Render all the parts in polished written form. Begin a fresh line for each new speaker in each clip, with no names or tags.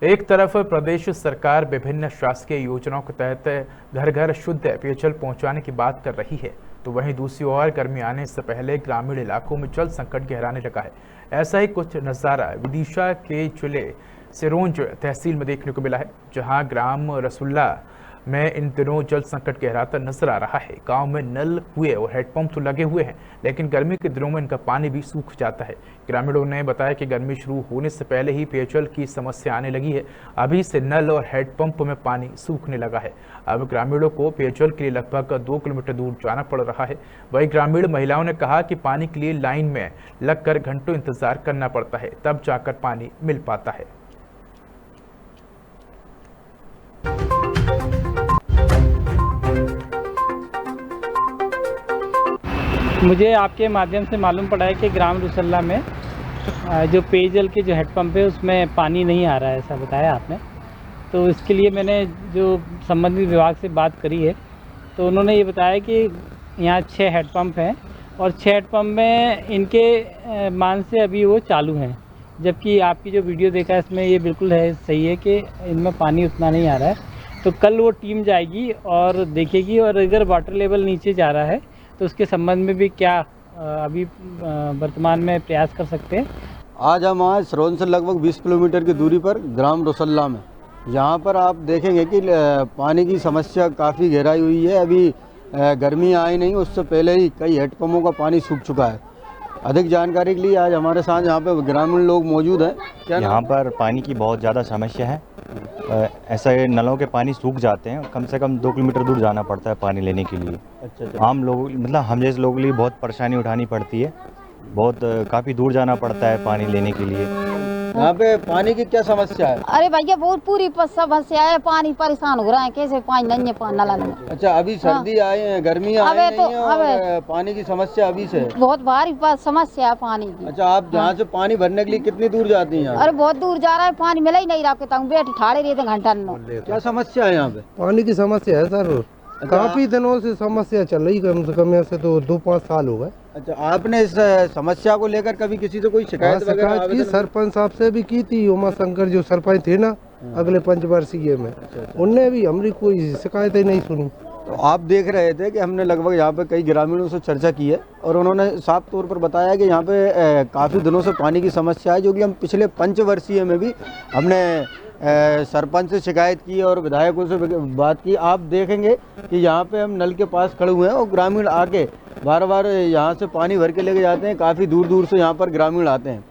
एक तरफ प्रदेश सरकार विभिन्न शासकीय योजनाओं के तहत घर घर शुद्ध पेयजल पहुंचाने की बात कर रही है, तो वहीं दूसरी ओर गर्मी आने से पहले ग्रामीण इलाकों में जल संकट गहराने लगा है। ऐसा ही कुछ नज़ारा विदिशा के जिले सिरोंज तहसील में देखने को मिला है, जहां ग्राम रसुल्ला में इन दिनों जल संकट गहराता नजर आ रहा है। गांव में नल, कुएं और हेडपंप तो लगे हुए हैं, लेकिन गर्मी के दिनों में इनका पानी भी सूख जाता है। ग्रामीणों ने बताया कि गर्मी शुरू होने से पहले ही पेयजल की समस्या आने लगी है। अभी से नल और हेडपंप में पानी सूखने लगा है। अब ग्रामीणों को पेयजल के लिए लगभग 2 किलोमीटर दूर जाना पड़ रहा है। वहीं ग्रामीण महिलाओं ने कहा कि पानी के लिए लाइन में लगकर घंटों इंतजार करना पड़ता है, तब जाकर पानी मिल पाता है।
मुझे आपके माध्यम से मालूम पड़ा है कि ग्राम रुसल्ला में जो पेयजल के जो हेडपम्प है उसमें पानी नहीं आ रहा है, ऐसा बताया आपने। तो इसके लिए मैंने जो संबंधित विभाग से बात करी है, तो उन्होंने ये बताया कि यहाँ 6 हेडपम्प हैं और 6 हेडपम्प में इनके मान से अभी वो चालू हैं, जबकि आपकी जो वीडियो देखा है इसमें ये बिल्कुल है सही है कि इनमें पानी उतना नहीं आ रहा है। तो कल वो टीम जाएगी और देखेगी, और अगर वाटर लेवल नीचे जा रहा है तो उसके संबंध में भी क्या अभी वर्तमान में प्रयास कर सकते हैं।
आज हम आए सिरोंज से लगभग 20 किलोमीटर की दूरी पर ग्राम रसुल्ला में। यहाँ पर आप देखेंगे कि पानी की समस्या काफ़ी गहराई हुई है। अभी गर्मी आई नहीं, उससे पहले ही कई हेडपम्पों का पानी सूख चुका है। अधिक जानकारी के लिए आज हमारे साथ यहाँ पे ग्रामीण लोग मौजूद हैं। क्या
यहाँ पर पानी की बहुत ज़्यादा समस्या है। ऐसे नलों के पानी सूख जाते हैं, कम से कम 2 किलोमीटर दूर जाना पड़ता है पानी लेने के लिए।
अच्छा।
आम लोग मतलब हम जैसे लोगों के लिए बहुत परेशानी उठानी पड़ती है, बहुत काफ़ी दूर जाना पड़ता है पानी लेने के लिए।
यहाँ पे पानी की क्या समस्या है?
अरे भैया बहुत पूरी समस्या है, पानी परेशान हो रहा है, कैसे पानी नहीं है नल में।
अच्छा, अभी सर्दी आए हैं, गर्मी आई नहीं है और पानी की समस्या अभी से
बहुत भारी समस्या है पानी की।
अच्छा, आप यहाँ से पानी भरने के लिए कितनी दूर जाती हैं?
अरे बहुत दूर जा रहा है, पानी मिला ही नहीं रहा, बैठ ठाड़े रहते घंटा।
क्या समस्या है यहाँ पे?
पानी की समस्या है सर, काफी दिनों से समस्या चल रही, कम से कम ऐसे तो 2-5 साल हो गए।
अच्छा, आपने इस समस्या को लेकर कभी किसी से कोई शिकायत वगैरह
की? सरपंच साहब से भी की थी, उमा शंकर जो सरपंच थे ना अगले पंचवर्षीय में, उनने भी हमारी कोई शिकायत ही नहीं सुनी।
तो आप देख रहे थे कि हमने लगभग यहाँ पे कई ग्रामीणों से चर्चा की है और उन्होंने साफ तौर पर बताया कि यहाँ पे काफ़ी दिनों से पानी की समस्या है, जो कि हम पिछले पंचवर्षीय में भी हमने सरपंच से शिकायत की और विधायकों से बात की। आप देखेंगे कि यहाँ पे हम नल के पास खड़े हुए हैं और ग्रामीण आके बार बार यहाँ से पानी भर के लेके जाते हैं। काफ़ी दूर दूर से यहाँ पर ग्रामीण आते हैं।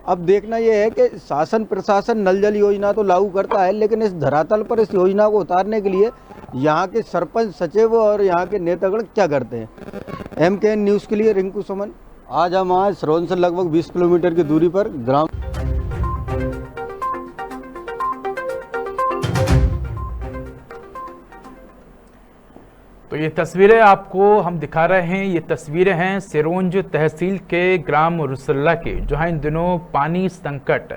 अब देखना ये है कि शासन प्रशासन नल जल योजना तो लागू करता है, लेकिन इस धरातल पर इस योजना को उतारने के लिए यहाँ के सरपंच, सचिव और यहाँ के नेतागण क्या करते हैं। MKN न्यूज़ के लिए रिंकू सुमन। आज हम आए सिरोंज से लगभग 20 किलोमीटर की दूरी पर ग्राम।
तो ये तस्वीरें आपको हम दिखा रहे हैं, ये तस्वीरें हैं सिरोंज तहसील के ग्राम रुसल्ला की, जहां इन दिनों पानी संकट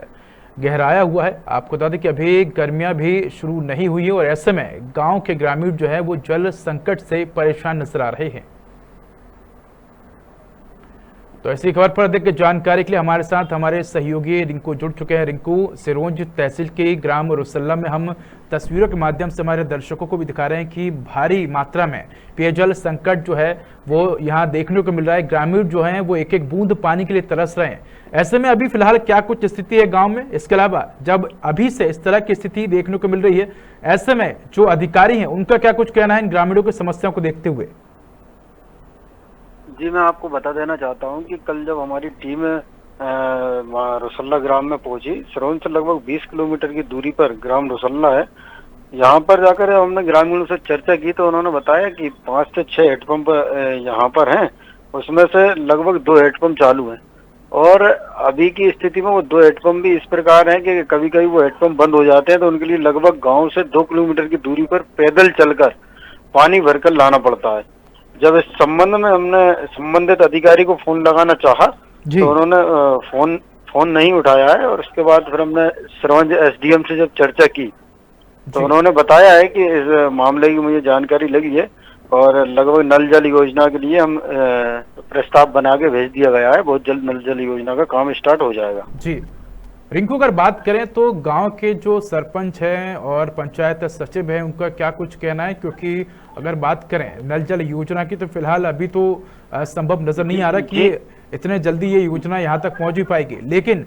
गहराया हुआ है। आपको बता दें कि अभी गर्मियां भी शुरू नहीं हुई है और ऐसे में गांव के ग्रामीण जो है वो जल संकट से परेशान नजर आ रहे हैं। तो ऐसी खबर पर अधिक जानकारी के लिए हमारे साथ हमारे सहयोगी रिंकू जुड़ चुके हैं। रिंकू, सिरोंज तहसील के ग्राम रुसल्ला में हम तस्वीरों के माध्यम से हमारे दर्शकों को भी दिखा रहे हैं कि भारी मात्रा में पेयजल संकट जो है वो यहाँ देखने को मिल रहा है। ग्रामीण जो हैं वो एक एक बूंद पानी के लिए तरस रहे हैं। ऐसे में अभी फिलहाल क्या कुछ स्थिति है गाँव में? इसके अलावा जब अभी से इस तरह की स्थिति देखने को मिल रही है, ऐसे में जो अधिकारी हैं उनका क्या कुछ कहना है इन ग्रामीणों की समस्याओं को देखते हुए?
जी, मैं आपको बता देना चाहता हूं कि कल जब हमारी टीम रुसल्ला ग्राम में पहुंची, सिरोंज से लगभग 20 किलोमीटर की दूरी पर ग्राम रुसल्ला है। यहां पर जाकर हमने ग्रामीणों से चर्चा की तो उन्होंने बताया कि 5 से 6 हेडपंप यहां पर हैं, उसमें से लगभग 2 हेडपंप चालू हैं और अभी की स्थिति में वो 2 हेडपंप भी इस प्रकार हैं कि कभी कभी वो हेडपंप बंद हो जाते हैं, तो उनके लिए लगभग गाँव से 2 किलोमीटर की दूरी पर पैदल चलकर पानी भरकर लाना पड़ता है। जब इस संबंध में हमने संबंधित अधिकारी को फोन लगाना चाहा तो उन्होंने फोन नहीं उठाया है और उसके बाद फिर हमने सिरोंज SDM से जब चर्चा की तो उन्होंने बताया है कि इस मामले की मुझे जानकारी लगी है और लगभग नल जल योजना के लिए हम प्रस्ताव बना के भेज दिया गया है। बहुत जल्द नल जल योजना का काम स्टार्ट हो जाएगा।
जी रिंकू, अगर बात करें तो गांव के जो सरपंच हैं और पंचायत सचिव हैं उनका क्या कुछ कहना है, क्योंकि अगर बात करें नल जल योजना की तो फिलहाल अभी तो संभव नजर नहीं आ रहा कि इतने जल्दी ये योजना यहाँ तक पहुंच भी पाएगी, लेकिन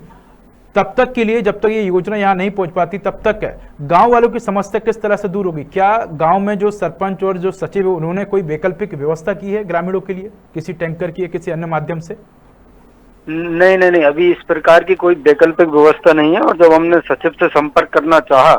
तब तक के लिए जब तक ये योजना यहाँ नहीं पहुंच पाती तब तक गांव वालों की समस्या किस तरह से दूर होगी? क्या गांव में जो सरपंच और जो सचिव है उन्होंने कोई वैकल्पिक व्यवस्था की है ग्रामीणों के लिए, किसी टैंकर की या किसी अन्य माध्यम से?
नहीं, अभी इस प्रकार की कोई वैकल्पिक व्यवस्था नहीं है। और जब हमने सचिव से संपर्क करना चाहा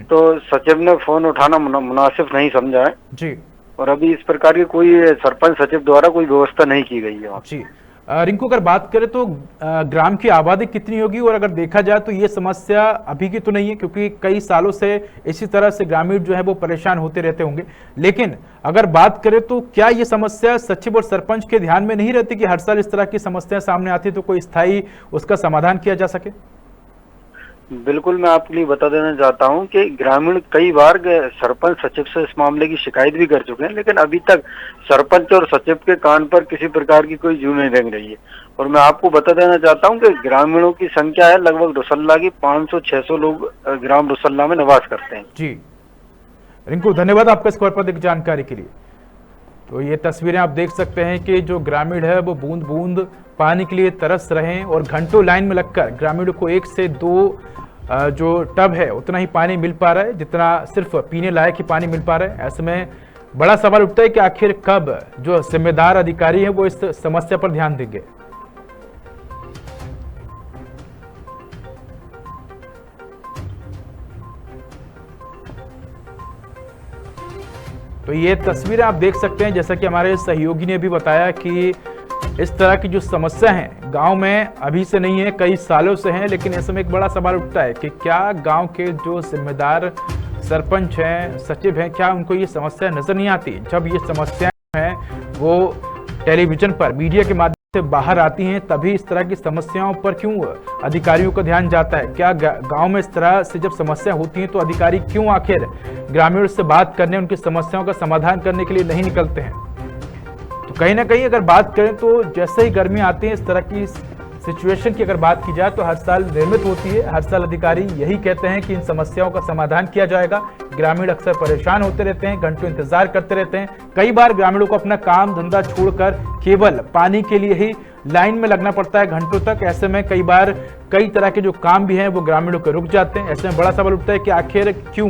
तो सचिव ने फोन उठाना मुनासिब नहीं समझा है
जी।
और अभी इस प्रकार की कोई सरपंच सचिव द्वारा कोई व्यवस्था नहीं की गई है
जी। रिंकू, अगर बात करें तो ग्राम की आबादी कितनी होगी, और अगर देखा जाए तो ये समस्या अभी की तो नहीं है क्योंकि कई सालों से इसी तरह से ग्रामीण जो है वो परेशान होते रहते होंगे, लेकिन अगर बात करें तो क्या ये समस्या सचिव और सरपंच के ध्यान में नहीं रहती कि हर साल इस तरह की समस्या सामने आती है तो कोई स्थायी उसका समाधान किया जा सके?
बिल्कुल, मैं आपके लिए बता देना चाहता हूं कि ग्रामीण कई बार सरपंच सचिव से इस मामले की शिकायत भी कर चुके हैं, लेकिन अभी तक सरपंच और सचिव के कान पर किसी प्रकार की कोई जू नहीं लग रही है। और मैं आपको बता देना चाहता हूं कि ग्रामीणों की संख्या है लगभग रुसल्ला की 500-600 लोग ग्राम रुसल्ला में निवास करते हैं।
जी रिंकू, धन्यवाद आपका इस पर जानकारी के लिए। तो ये तस्वीरें आप देख सकते हैं कि जो ग्रामीण है वो बूंद बूंद पानी के लिए तरस रहे हैं और घंटों लाइन में लगकर ग्रामीणों को 1 से 2 जो टब है उतना ही पानी मिल पा रहा है जितना सिर्फ पीने लायक ही पानी मिल पा रहा है। ऐसे में बड़ा सवाल उठता है कि आखिर कब जो जिम्मेदार अधिकारी हैं वो इस समस्या पर ध्यान देंगे। तो ये तस्वीरें आप देख सकते हैं, जैसा कि हमारे सहयोगी ने भी बताया कि इस तरह की जो समस्या है गांव में अभी से नहीं है, कई सालों से हैं, लेकिन ऐसे में एक बड़ा सवाल उठता है कि क्या गांव के जो जिम्मेदार सरपंच हैं, सचिव हैं, क्या उनको ये समस्या नजर नहीं आती? जब ये समस्याएं हैं वो टेलीविजन पर मीडिया के माध्यम से बाहर आती हैं तभी इस तरह की समस्याओं पर क्यों अधिकारियों का ध्यान जाता है? क्या गांव में इस तरह से जब समस्या होती है तो अधिकारी क्यों आखिर ग्रामीणों से बात करने, उनकी समस्याओं का समाधान करने के लिए नहीं निकलते हैं? तो कहीं ना कहीं अगर बात करें तो जैसे ही गर्मी आती है इस तरह की सिचुएशन की अगर बात की जाए तो हर साल निर्मित होती है। हर साल अधिकारी यही कहते हैं कि इन समस्याओं का समाधान किया जाएगा। ग्रामीण अक्सर परेशान होते रहते हैं, घंटों इंतजार करते रहते हैं। कई बार ग्रामीणों को अपना काम धंधा छोड़कर केवल पानी के लिए ही लाइन में लगना पड़ता है घंटों तक। ऐसे में कई बार कई तरह के जो काम भी हैं वो ग्रामीणों के रुक जाते हैं। ऐसे में बड़ा सवाल उठता है कि आखिर क्यों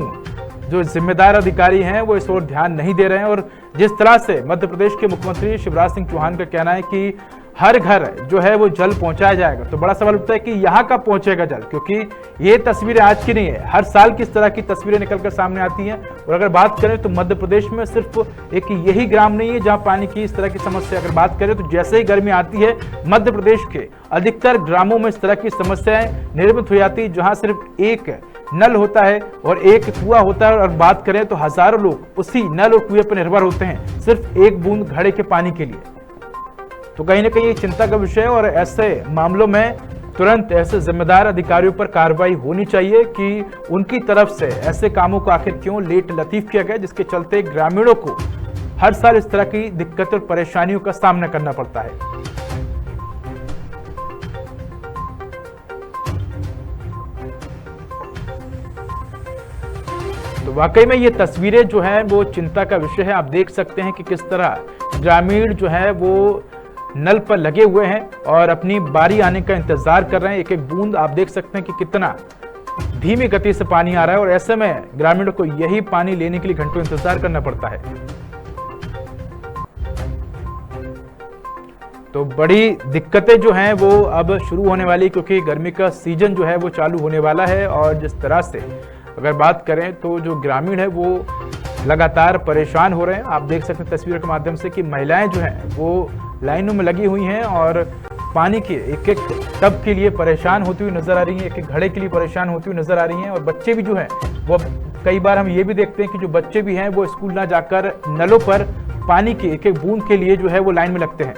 जो जिम्मेदार अधिकारी हैं वो इस ओर ध्यान नहीं दे रहे हैं। और जिस तरह से मध्य प्रदेश के मुख्यमंत्री शिवराज सिंह चौहान का कहना है कि हर घर जो है वो जल पहुंचाया जाएगा, तो बड़ा सवाल उठता है कि यहाँ कब पहुंचेगा जल, क्योंकि ये तस्वीरें आज की नहीं है, हर साल किस तरह की तस्वीरें निकलकर सामने आती हैं। और अगर बात करें तो मध्य प्रदेश में सिर्फ एक यही ग्राम नहीं है जहां पानी की इस तरह की समस्या अगर बात करें तो जैसे ही गर्मी आती है मध्य प्रदेश के अधिकतर ग्रामों में इस तरह की समस्याएं निर्मित हो जाती है, जहां सिर्फ एक नल होता है और एक कुआं होता है। और बात करें तो हजारों लोग उसी नल और कुएं पर निर्भर होते हैं सिर्फ एक बूंद घड़े के पानी के लिए। तो कहीं ना कहीं ये चिंता का विषय है और ऐसे मामलों में तुरंत ऐसे जिम्मेदार अधिकारियों पर कार्रवाई होनी चाहिए कि उनकी तरफ से ऐसे कामों को आखिर क्यों लेट लतीफ किया गया, जिसके चलते ग्रामीणों को हर साल इस तरह की दिक्कत और परेशानियों का सामना करना पड़ता है। तो वाकई में ये तस्वीरें जो है वो चिंता का विषय है। आप देख सकते हैं कि किस तरह ग्रामीण जो है वो नल पर लगे हुए हैं और अपनी बारी आने का इंतजार कर रहे हैं। एक एक बूंद आप देख सकते हैं कि कितना धीमी गति से पानी आ रहा है और ऐसे में ग्रामीणों को यही पानी लेने के लिए घंटों इंतजार करना पड़ता है। तो बड़ी दिक्कतें जो हैं वो अब शुरू होने वाली, क्योंकि गर्मी का सीजन जो है वो चालू होने वाला है। और जिस तरह से अगर बात करें तो जो ग्रामीण है वो लगातार परेशान हो रहे हैं। आप देख सकते हैं तस्वीरों के माध्यम से कि महिलाएं जो हैं वो लाइनों में लगी हुई हैं और पानी के एक एक टब के लिए परेशान होती हुई नजर आ रही हैं, एक एक घड़े के लिए परेशान होती हुई नजर आ रही हैं। और बच्चे भी जो हैं वो कई बार हम ये भी देखते हैं कि जो बच्चे भी हैं वो स्कूल ना जाकर नलों पर पानी की एक एक बूंद के लिए जो है वो लाइन में लगते हैं।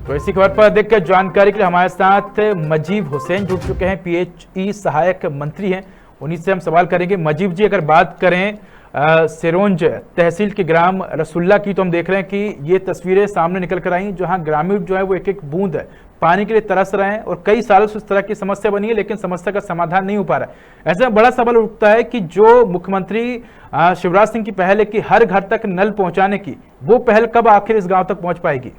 तो इसी खबर पर देखकर जानकारी के लिए हमारे साथ मजीब हुसैन जुड़ चुके हैं, PHE सहायक मंत्री हैं। उन्हीं से हम सवाल करेंगे। मजीब जी, अगर बात करें सिरोंज तहसील के ग्राम रसुल्ला की, तो हम देख रहे हैं कि ये तस्वीरें सामने निकल कर आई जहां ग्रामीण जो है वो एक एक बूंद पानी के लिए तरस रहे हैं और कई सालों से इस तरह की समस्या बनी है, लेकिन समस्या का समाधान नहीं हो पा रहा है। ऐसे में बड़ा सवाल उठता है कि जो मुख्यमंत्री शिवराज सिंह की पहल है कि हर घर तक नल पहुंचाने की, वो पहल कब आखिर इस गांव तक पहुंच पाएगी?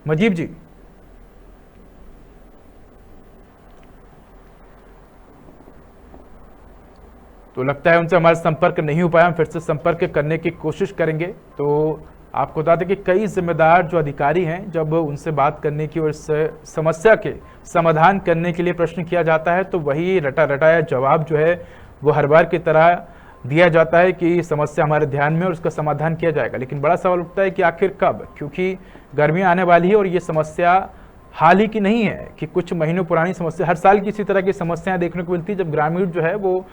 मजीब जी। तो लगता है उनसे हमारा संपर्क नहीं हो पाया, हम फिर से संपर्क करने की कोशिश करेंगे। तो आपको बता दें कि कई जिम्मेदार जो अधिकारी हैं, जब उनसे बात करने की और इस समस्या के समाधान करने के लिए प्रश्न किया जाता है तो वही रटा रटाया जवाब जो है वो हर बार की तरह दिया जाता है कि समस्या हमारे ध्यान में और उसका समाधान किया जाएगा। लेकिन बड़ा सवाल उठता है कि आखिर कब, क्योंकि गर्मियाँ आने वाली है और ये समस्या हाल ही की नहीं है कि कुछ महीनों पुरानी समस्या, हर साल किसी तरह की समस्याएं देखने को मिलती है जब ग्रामीण जो है वो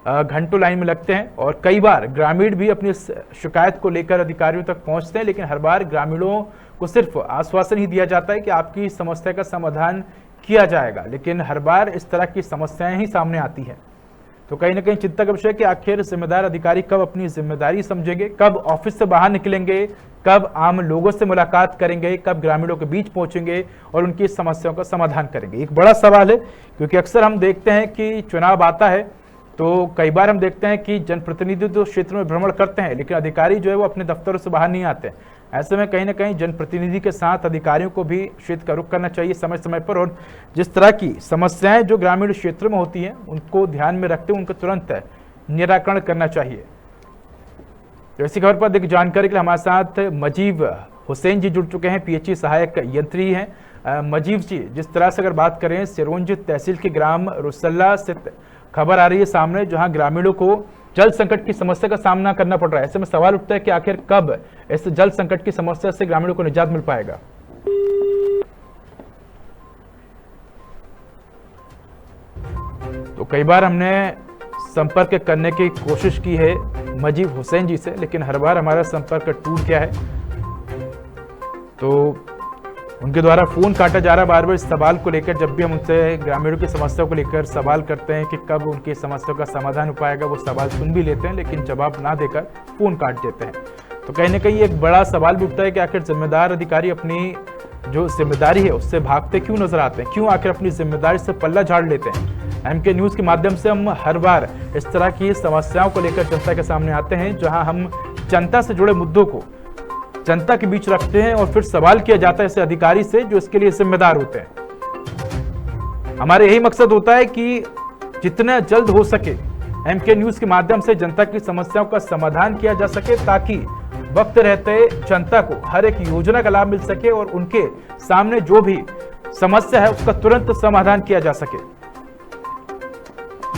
घंटों लाइन में लगते हैं। और कई बार ग्रामीण भी अपनी शिकायत को लेकर अधिकारियों तक पहुंचते हैं, लेकिन हर बार ग्रामीणों को सिर्फ आश्वासन ही दिया जाता है कि आपकी समस्या का समाधान किया जाएगा, लेकिन हर बार इस तरह की समस्याएं ही सामने आती हैं। तो कहीं ना कहीं चिंता का विषय है कि आखिर जिम्मेदार अधिकारी कब अपनी जिम्मेदारी समझेंगे, कब ऑफिस से बाहर निकलेंगे, कब आम लोगों से मुलाकात करेंगे, कब ग्रामीणों के बीच पहुंचेंगे और उनकी समस्याओं का समाधान करेंगे। एक बड़ा सवाल है, क्योंकि अक्सर हम देखते हैं कि चुनाव आता है तो कई बार हम देखते हैं कि जनप्रतिनिधि तो क्षेत्र में भ्रमण करते हैं, लेकिन अधिकारी जो है वो अपने दफ्तरों से बाहर नहीं आते। ऐसे में कहीं ना कहीं जनप्रतिनिधि के साथ अधिकारियों को भी क्षेत्र का रुख करना चाहिए समय समय पर, और जिस तरह की समस्याएं जो ग्रामीण क्षेत्र में होती हैं उनको ध्यान में रखते हुए उनका तुरंत निराकरण करना चाहिए। तो इसी खबर पर अधिक जानकारी के लिए हमारे साथ मजीब हुसैन जी जुड़ चुके हैं, पीएचई सहायक यंत्री हैं। मजीब जी, जिस तरह से अगर बात करें सिरोंज तहसील के ग्राम रुसल्ला से खबर आ रही है सामने जहां ग्रामीणों को जल संकट की समस्या का सामना करना पड़ रहा है, ऐसे में सवाल उठता है कि आखिर कब इस जल संकट की समस्या से ग्रामीणों को निजात मिल पाएगा? तो कई बार हमने संपर्क करने की कोशिश की है मजीब हुसैन जी से, लेकिन हर बार हमारा संपर्क टूट गया है। तो उनके द्वारा फोन काटा जा रहा है बार बार इस सवाल को लेकर। जब भी हम उनसे ग्रामीणों की समस्याओं को लेकर सवाल करते हैं कि कब उनकी समस्याओं का समाधान हो पाएगा, वो सवाल सुन भी लेते हैं लेकिन जवाब ना देकर फोन काट देते हैं। तो कहीं ना कहीं एक बड़ा सवाल भी उठता है कि आखिर जिम्मेदार अधिकारी अपनी जो जिम्मेदारी है उससे भागते क्यों नजर आते हैं, क्यों आखिर अपनी जिम्मेदारी से पल्ला झाड़ लेते हैं। एमके न्यूज के माध्यम से हम हर बार इस तरह की समस्याओं को लेकर जनता के सामने आते हैं, जहां हम जनता से जुड़े मुद्दों को जनता के बीच रखते हैं और फिर सवाल किया जाता है ऐसे अधिकारी से जो इसके लिए जिम्मेदार होते हैं। हमारा यही मकसद होता है कि जितना जल्द हो सके एमके न्यूज के माध्यम से जनता की समस्याओं का समाधान किया जा सके, ताकि वक्त रहते जनता को हर एक योजना का लाभ मिल सके और उनके सामने जो भी समस्या है उसका तुरंत समाधान किया जा सके।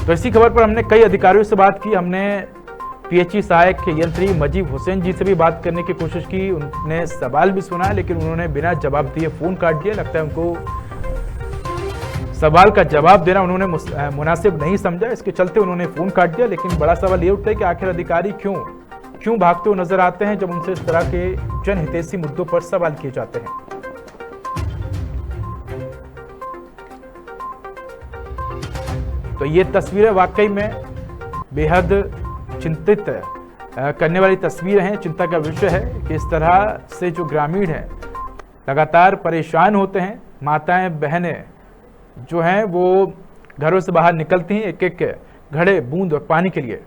तो इसी खबर पर हमने कई अधिकारियों से बात की। हमने पीएचई सहायक यंत्री मजीब हुसैन जी से भी बात करने की कोशिश की, उन्होंने सवाल भी सुना लेकिन उन्होंने बिना जवाब दिए फोन काट दिया। लगता है उनको सवाल का जवाब देना उन्होंने मुनासिब नहीं समझा, इसके चलते उन्होंने फोन काट दिया। लेकिन बड़ा सवाल ये उठता है कि आखिर अधिकारी क्यों भागते हुए नजर आते हैं जब उनसे इस तरह के जनहितैषी मुद्दों पर सवाल किए जाते हैं। तो ये तस्वीरें वाकई में बेहद चिंतित करने वाली तस्वीरें हैं। चिंता का विषय है कि इस तरह से जो ग्रामीण हैं लगातार परेशान होते हैं। माताएं बहनें जो हैं वो घरों से बाहर निकलती हैं एक एक घड़े बूंद पानी के लिए।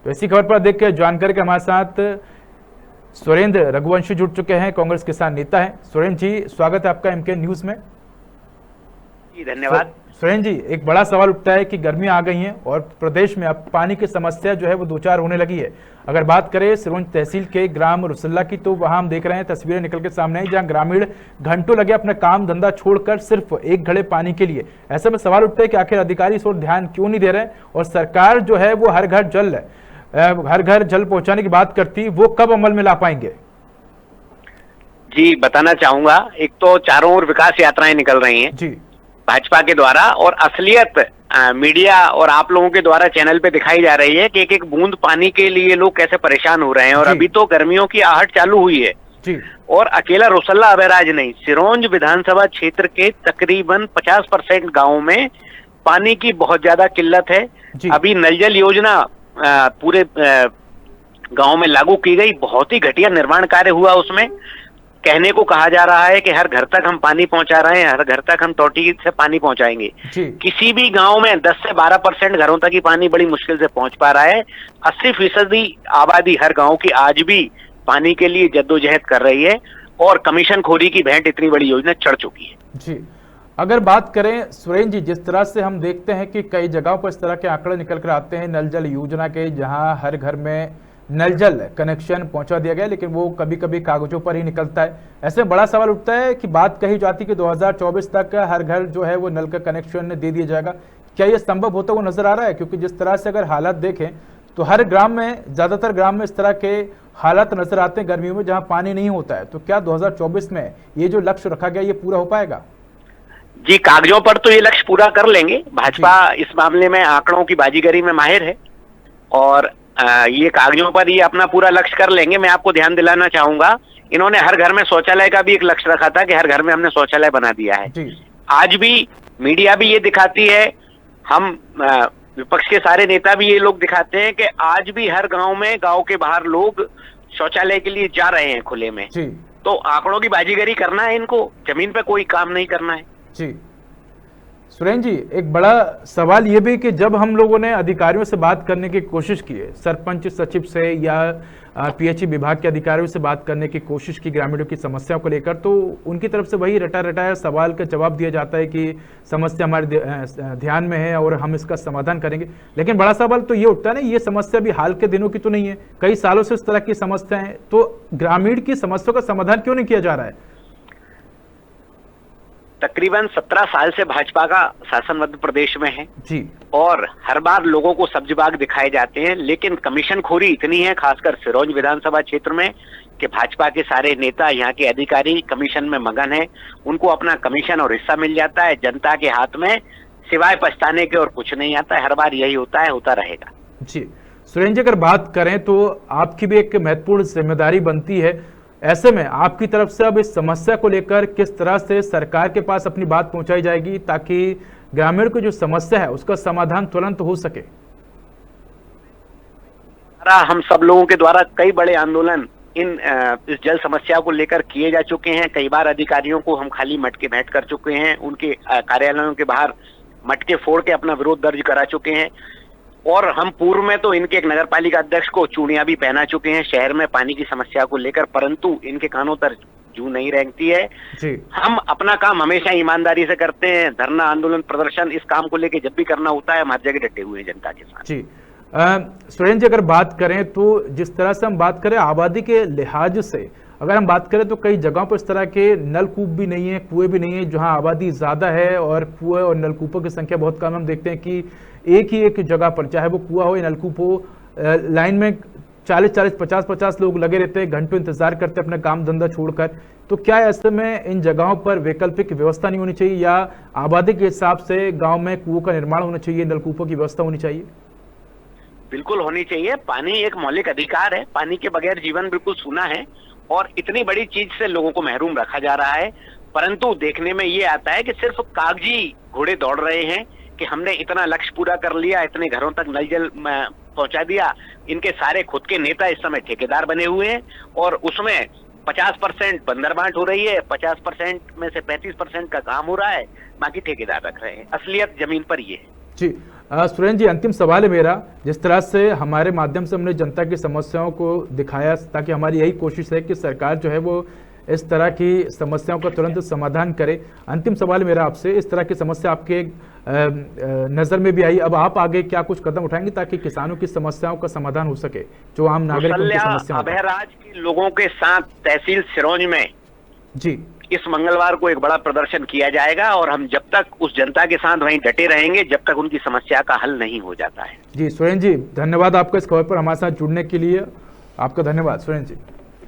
तो इसी खबर पर देख के जानकारी के हमारे साथ सुरेंद्र रघुवंशी जुड़ चुके हैं, कांग्रेस किसान नेता हैं। सुरेंद्र जी, स्वागत है आपका एमके न्यूज में।
जी धन्यवाद।
सुरेंद्र जी, एक बड़ा सवाल उठता है कि गर्मियां आ गई हैं और प्रदेश में अब पानी की समस्या जो है वो दो चार होने लगी है। अगर बात करें सिरोंज तहसील के ग्राम रुसल्ला की, तो वहां हम देख रहे हैं तस्वीरें निकल के सामने आई जहां ग्रामीण घंटों लगे अपना काम धंधा छोड़कर सिर्फ एक घड़े पानी के लिए। ऐसे में सवाल उठता है कि आखिर अधिकारी इस ओर ध्यान क्यों नहीं दे रहे और सरकार जो है वो हर घर जल पहुंचाने की बात करती, वो कब अमल में ला पाएंगे?
जी बताना चाहूंगा, एक तो चारों ओर विकास यात्राएं निकल रही हैं
जी
भाजपा के द्वारा, और असलियत मीडिया और आप लोगों के द्वारा चैनल पे दिखाई जा रही है कि एक एक बूंद पानी के लिए लोग कैसे परेशान हो रहे हैं। और अभी तो गर्मियों की आहट चालू हुई है
जी।
और अकेला रुसल्ला अबेराज नहीं, सिरोंज विधानसभा क्षेत्र के तकरीबन 50% गाँव में पानी की बहुत ज्यादा किल्लत है। अभी नल जल योजना पूरे गांव में लागू की गई, बहुत ही घटिया निर्माण कार्य हुआ उसमें। कहने को कहा जा रहा है कि हर घर तक हम पानी पहुंचा रहे हैं, हर घर तक हम टोटी से पानी पहुंचाएंगे। किसी भी गांव में 10 से 12% घरों तक ही पानी बड़ी मुश्किल से पहुंच पा रहा है। 80% आबादी हर गांव की आज भी पानी के लिए जद्दोजहद कर रही है और कमीशन खोरी की भेंट इतनी बड़ी योजना चढ़ चुकी है।
जी, अगर बात करें सुरेंद्र जी, जिस तरह से हम देखते हैं कि कई जगहों पर इस तरह के आंकड़े निकल कर आते हैं नल जल योजना के, जहां हर घर में नल जल कनेक्शन पहुंचा दिया गया, लेकिन वो कभी कभी कागजों पर ही निकलता है। ऐसे बड़ा सवाल उठता है कि बात कही जाती कि 2024 तक हर घर जो है वो नल का कनेक्शन दे दिया जाएगा। क्या ये संभव होता हुआ नजर आ रहा है? क्योंकि जिस तरह से अगर हालात देखें तो हर ग्राम में, ज्यादातर ग्राम में इस तरह के हालात नजर आते हैं गर्मियों में, जहां पानी नहीं होता है। तो क्या 2024 में ये जो लक्ष्य रखा गया ये पूरा हो पाएगा?
जी, कागजों पर तो ये लक्ष्य पूरा कर लेंगे। भाजपा इस मामले में आंकड़ों की बाजीगरी में माहिर है और ये कागजों पर ये अपना पूरा लक्ष्य कर लेंगे। मैं आपको ध्यान दिलाना चाहूंगा, इन्होंने हर घर में शौचालय का भी एक लक्ष्य रखा था कि हर घर में हमने शौचालय बना दिया है। आज भी मीडिया भी ये दिखाती है, हम विपक्ष के सारे नेता भी ये लोग दिखाते हैं कि आज भी हर गांव में, गांव के बाहर लोग शौचालय के लिए जा रहे हैं खुले में। तो आंकड़ों की बाजीगरी करना है इनको, जमीन पे कोई काम नहीं करना है।
जी सुरेंद्र जी, एक बड़ा सवाल ये भी कि जब हम लोगों ने अधिकारियों से बात करने की कोशिश की है, सरपंच सचिव से या पीएचई विभाग के अधिकारियों से बात करने की कोशिश की ग्रामीणों की समस्याओं को लेकर, तो उनकी तरफ से वही रटा रटाया सवाल का जवाब दिया जाता है कि समस्या हमारे ध्यान में है और हम इसका समाधान करेंगे। लेकिन बड़ा सवाल तो ये उठता है ना, ये समस्या भी हाल के दिनों की तो नहीं है, कई सालों से इस तरह की समस्या है। तो ग्रामीण की समस्याओं का समाधान क्यों नहीं किया जा रहा है?
तकरीबन 17 साल से भाजपा का शासन मध्य प्रदेश में है जी, और हर बार लोगों को सब्जी बाग दिखाए जाते हैं, लेकिन कमीशन खोरी इतनी है खासकर सिरोंज विधानसभा क्षेत्र में कि भाजपा के सारे नेता, यहाँ के अधिकारी कमीशन में मगन है। उनको अपना कमीशन और हिस्सा मिल जाता है जनता के हाथ में, सिवाय पछताने के और कुछ नहीं आता है। हर बार यही होता है, होता रहेगा।
जी सुरेंद्र जी, अगर बात करें तो आपकी भी एक महत्वपूर्ण जिम्मेदारी बनती है। ऐसे में आपकी तरफ से अब इस समस्या को लेकर किस तरह से सरकार के पास अपनी बात पहुंचाई जाएगी ताकि ग्रामीण की जो समस्या है उसका समाधान तुरंत हो सके?
हम सब लोगों के द्वारा कई बड़े आंदोलन इस जल समस्या को लेकर किए जा चुके हैं। कई बार अधिकारियों को हम खाली मटके भेंट कर चुके हैं, उनके कार्यालयों के बाहर मटके फोड़ के अपना विरोध दर्ज करा चुके हैं। और हम पूर्व में तो इनके एक नगर पालिका अध्यक्ष को चूड़ियां भी पहना चुके हैं शहर में पानी की समस्या को लेकर, परंतु इनके कानों पर जू नहीं रेंगती है। हम अपना काम हमेशा ईमानदारी से करते हैं। धरना, आंदोलन, प्रदर्शन, इस काम को लेकर जब भी करना होता है हम हर जगह डटे हुए हैं जनता के साथ।
जी सुरेंद्र जी, अगर बात करें तो जिस तरह से हम बात करें आबादी के लिहाज से, अगर हम बात करें तो कई जगहों पर इस तरह के नलकूप भी नहीं है, कुएं भी नहीं है, जहां आबादी ज्यादा है और कुएं और नलकूपों की संख्या बहुत कम। हम देखते हैं कि एक ही एक जगह पर, चाहे वो कुआं हो या नलकूप हो, लाइन में 40-40, 50-50 लोग लगे रहते हैं, घंटों इंतजार करते हैं अपना काम धंधा छोड़कर। तो क्या ऐसे में इन जगहों पर वैकल्पिक व्यवस्था नहीं होनी चाहिए या आबादी के हिसाब से गांव में कुओं का निर्माण होना चाहिए, नलकूपों की व्यवस्था होनी चाहिए?
बिल्कुल होनी चाहिए। पानी एक मौलिक अधिकार है, पानी के बगैर जीवन बिल्कुल सूना है और इतनी बड़ी चीज से लोगों को महरूम रखा जा रहा है। परंतु देखने में ये आता है कि सिर्फ कागजी घोड़े दौड़ रहे हैं कि हमने इतना लक्ष्य पूरा कर लिया, इतने घरों तक नल जल पहुंचा दिया। इनके सारे खुद के नेता इस समय ठेकेदार बने हुए हैं और उसमें 50% बंदर बांट हो रही है, 50% में से 35% का काम हो रहा है, बाकी ठेकेदार रख रहे हैं। असलियत जमीन पर ये है।
जी सुरेंद्र जी, अंतिम सवाल है मेरा। जिस तरह से हमारे माध्यम से हमने जनता की समस्याओं को दिखाया, ताकि हमारी यही कोशिश है कि सरकार जो है वो इस तरह की समस्याओं का तुरंत समाधान करे। अंतिम सवाल मेरा आपसे, इस तरह की समस्या आपके नज़र में भी आई, अब आप आगे क्या कुछ कदम उठाएंगे ताकि किसानों की समस्याओं का समाधान हो सके, जो आम नागरिकों की समस्या?
अभयराज के लोगों के साथ तहसील सिरोंज में
जी
इस मंगलवार को एक बड़ा प्रदर्शन किया जाएगा और हम जब तक उस जनता के साथ वहीं डटे रहेंगे जब तक उनकी समस्या का हल नहीं हो जाता है।
जी सुरेंद्र जी, धन्यवाद आपका इस खबर पर हमारे साथ जुड़ने के लिए। आपका धन्यवाद सुरेंद्र जी।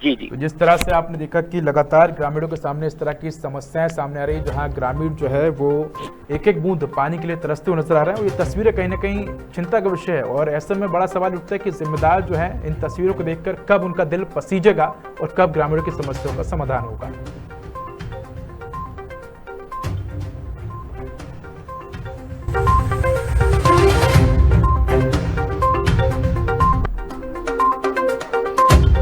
जी जी।
तो जिस तरह से आपने देखा कि लगातार ग्रामीणों के सामने इस तरह की समस्याएं सामने आ रही है, जहां ग्रामीण जो है वो एक एक बूंद पानी के लिए तरसते हुए नजर आ रहे हैं, और ये तस्वीरें कहीं ना कहीं चिंता का विषय है। और ऐसे में बड़ा सवाल उठता है कि जिम्मेदार जो है इन तस्वीरों को देखकर कब उनका दिल पसीजेगा और कब ग्रामीणों की समस्याओं का समाधान होगा।